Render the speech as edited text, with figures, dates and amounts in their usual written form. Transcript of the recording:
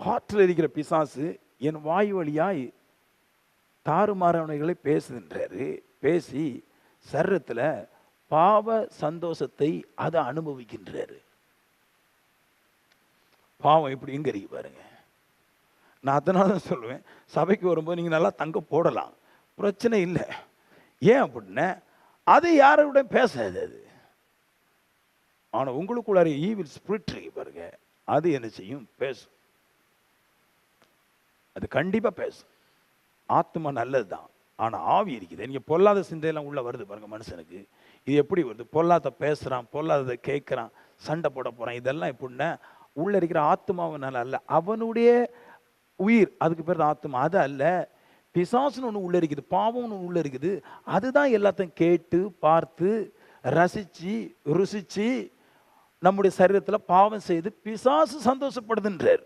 காற்றில் இருக்கிற பிசாசு என் வாய் வழியாய் தாறுமாறானவைகளை பேசுகின்றாரு. பேசி சரீரத்தில் பாவ சந்தோஷத்தை அதை அனுபவிக்கின்றாரு. பாவம் எப்படி எங்க இருக்கு பாருங்க. நான் அதனால தான் சொல்லுவேன், சபைக்கு வரும்போது நீங்கள் நல்லா தங்க போடலாம், பிரச்சனை இல்லை. ஏன் அப்படின்னா அது யாரோட பேசாது. அது ஆனால் உங்களுக்குள்ளார ஈவில் ஸ்பிரிட் இருக்கு பாருங்க, அது என்ன செய்யும்? பேசும். அது கண்டிப்பாக பேசும். ஆத்மா நல்லது தான், ஆனால் ஆவி இருக்குது. நீங்கள் பொல்லாத சிந்தையெல்லாம் உள்ள வருது பாருங்க மனுஷனுக்கு. இது எப்படி வருது? பொல்லாத பேசுகிறான், பொல்லாததை கேட்குறான், சண்டை போட போகிறான். இதெல்லாம் எப்படின்னா உள்ள இருக்கிற ஆத்மாவனால அல்ல, அவனுடைய உயிர், அதுக்கு பேர் ஆத்மா. அது அல்ல, பிசாசுன்னு ஒன்று உள்ளே இருக்குது, பாவம்னு ஒன்று உள்ளே இருக்குது. அதுதான் எல்லாத்தையும் கேட்டு பார்த்து ரசித்து ருசித்து நம்முடைய சரீரத்தில் பாவம் செய்து பிசாசு சந்தோஷப்படுதுன்றார்.